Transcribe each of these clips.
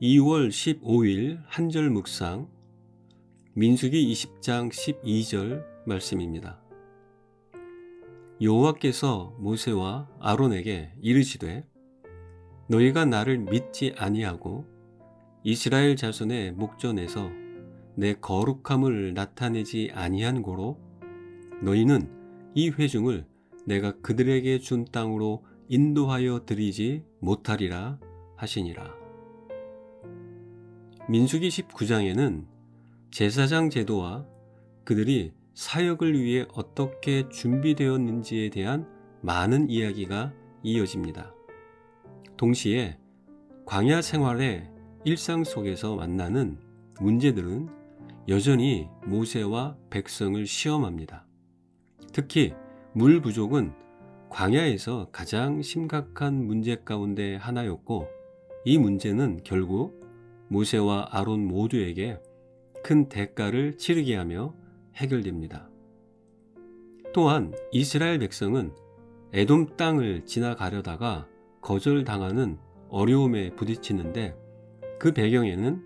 2월 15일 한절 묵상 민수기 20장 12절 말씀입니다. 여호와께서 모세와 아론에게 이르시되 너희가 나를 믿지 아니하고 이스라엘 자손의 목전에서 내 거룩함을 나타내지 아니한 고로 너희는 이 회중을 내가 그들에게 준 땅으로 인도하여 드리지 못하리라 하시니라. 민수기 19장에는 제사장 제도와 그들이 사역을 위해 어떻게 준비되었는지에 대한 많은 이야기가 이어집니다. 동시에 광야 생활의 일상 속에서 만나는 문제들은 여전히 모세와 백성을 시험합니다. 특히 물 부족은 광야에서 가장 심각한 문제 가운데 하나였고, 이 문제는 결국 모세와 아론 모두에게 큰 대가를 치르게 하며 해결됩니다. 또한 이스라엘 백성은 에돔 땅을 지나가려다가 거절당하는 어려움에 부딪히는데, 그 배경에는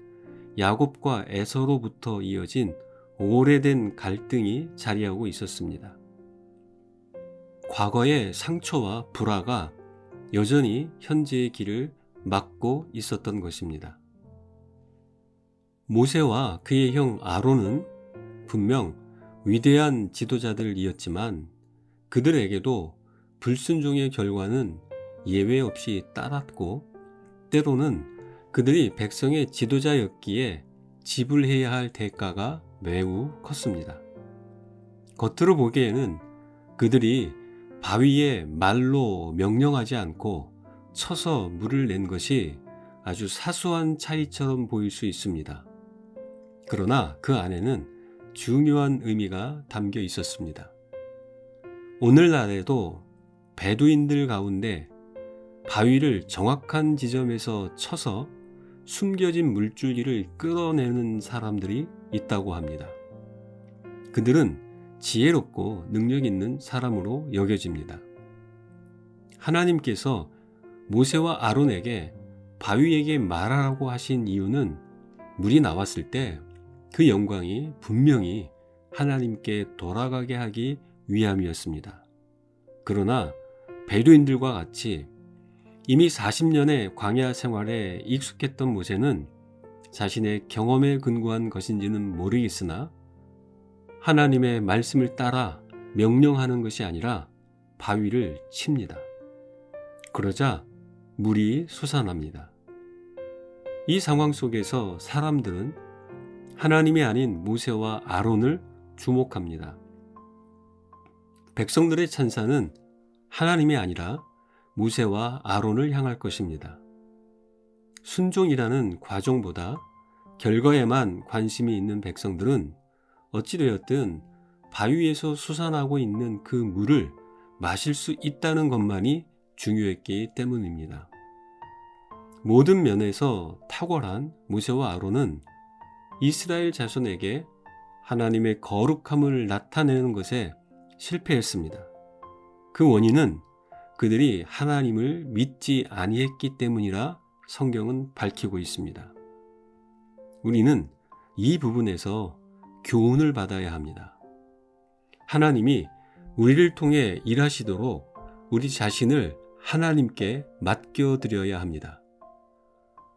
야곱과 에서로부터 이어진 오래된 갈등이 자리하고 있었습니다. 과거의 상처와 불화가 여전히 현재의 길을 막고 있었던 것입니다. 모세와 그의 형 아론은 분명 위대한 지도자들이었지만 그들에게도 불순종의 결과는 예외 없이 따랐고, 때로는 그들이 백성의 지도자였기에 지불해야 할 대가가 매우 컸습니다. 겉으로 보기에는 그들이 바위에 말로 명령하지 않고 쳐서 물을 낸 것이 아주 사소한 차이처럼 보일 수 있습니다. 그러나 그 안에는 중요한 의미가 담겨 있었습니다. 오늘날에도 베두인들 가운데 바위를 정확한 지점에서 쳐서 숨겨진 물줄기를 끌어내는 사람들이 있다고 합니다. 그들은 지혜롭고 능력 있는 사람으로 여겨집니다. 하나님께서 모세와 아론에게 바위에게 말하라고 하신 이유는 물이 나왔을 때 그 영광이 분명히 하나님께 돌아가게 하기 위함이었습니다. 그러나 베두인들과 같이 이미 40년의 광야 생활에 익숙했던 모세는 자신의 경험에 근거한 것인지는 모르겠으나 하나님의 말씀을 따라 명령하는 것이 아니라 바위를 칩니다. 그러자 물이 솟아납니다. 이 상황 속에서 사람들은 하나님이 아닌 모세와 아론을 주목합니다. 백성들의 찬사는 하나님이 아니라 모세와 아론을 향할 것입니다. 순종이라는 과정보다 결과에만 관심이 있는 백성들은 어찌되었든 바위에서 솟아나고 있는 그 물을 마실 수 있다는 것만이 중요했기 때문입니다. 모든 면에서 탁월한 모세와 아론은 이스라엘 자손에게 하나님의 거룩함을 나타내는 것에 실패했습니다. 그 원인은 그들이 하나님을 믿지 아니했기 때문이라 성경은 밝히고 있습니다. 우리는 이 부분에서 교훈을 받아야 합니다. 하나님이 우리를 통해 일하시도록 우리 자신을 하나님께 맡겨드려야 합니다.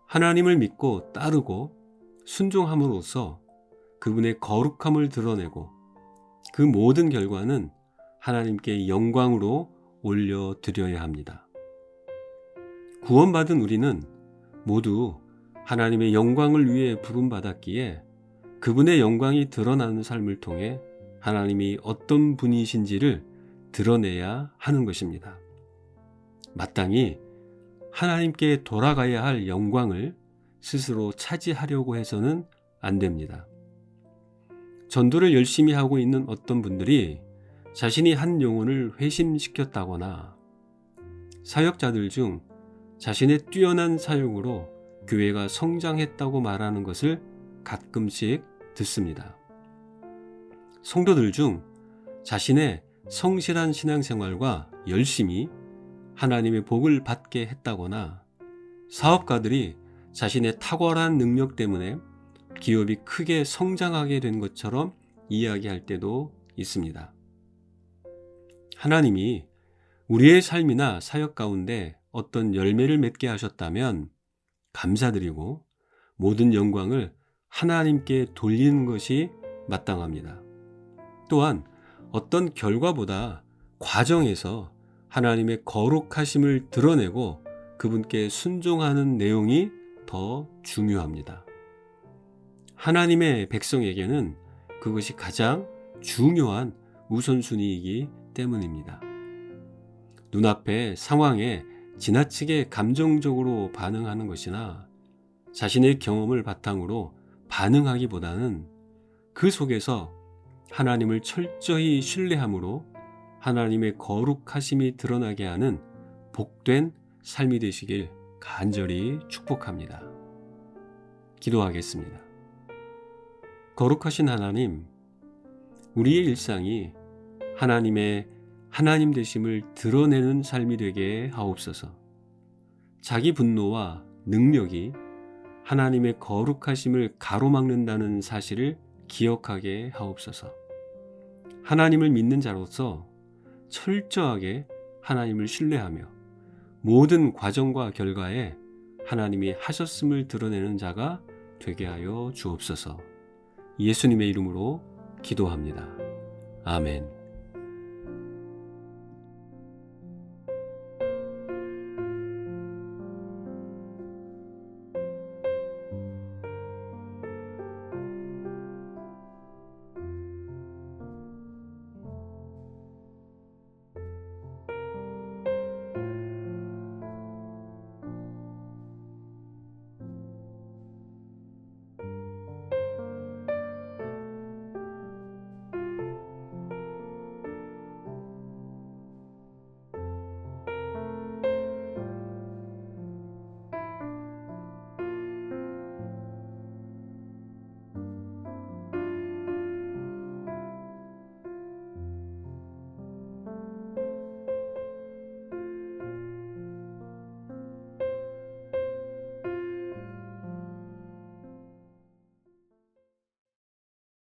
하나님을 믿고 따르고 순종함으로써 그분의 거룩함을 드러내고 그 모든 결과는 하나님께 영광으로 올려드려야 합니다. 구원받은 우리는 모두 하나님의 영광을 위해 부름받았기에 그분의 영광이 드러나는 삶을 통해 하나님이 어떤 분이신지를 드러내야 하는 것입니다. 마땅히 하나님께 돌아가야 할 영광을 스스로 차지하려고 해서는 안 됩니다. 전도를 열심히 하고 있는 어떤 분들이 자신이 한 영혼을 회심시켰다거나 사역자들 중 자신의 뛰어난 사역으로 교회가 성장했다고 말하는 것을 가끔씩 듣습니다. 성도들 중 자신의 성실한 신앙생활과 열심히 하나님의 복을 받게 했다거나 사업가들이 자신의 탁월한 능력 때문에 기업이 크게 성장하게 된 것처럼 이야기할 때도 있습니다. 하나님이 우리의 삶이나 사역 가운데 어떤 열매를 맺게 하셨다면 감사드리고 모든 영광을 하나님께 돌리는 것이 마땅합니다. 또한 어떤 결과보다 과정에서 하나님의 거룩하심을 드러내고 그분께 순종하는 내용이 더 중요합니다. 하나님의 백성에게는 그것이 가장 중요한 우선순위이기 때문입니다. 눈앞의 상황에 지나치게 감정적으로 반응하는 것이나 자신의 경험을 바탕으로 반응하기보다는 그 속에서 하나님을 철저히 신뢰함으로 하나님의 거룩하심이 드러나게 하는 복된 삶이 되시길 간절히 축복합니다. 기도하겠습니다. 거룩하신 하나님, 우리의 일상이 하나님의 하나님 되심을 드러내는 삶이 되게 하옵소서. 자기 분노와 능력이 하나님의 거룩하심을 가로막는다는 사실을 기억하게 하옵소서. 하나님을 믿는 자로서 철저하게 하나님을 신뢰하며 모든 과정과 결과에 하나님이 하셨음을 드러내는 자가 되게 하여 주옵소서. 예수님의 이름으로 기도합니다. 아멘.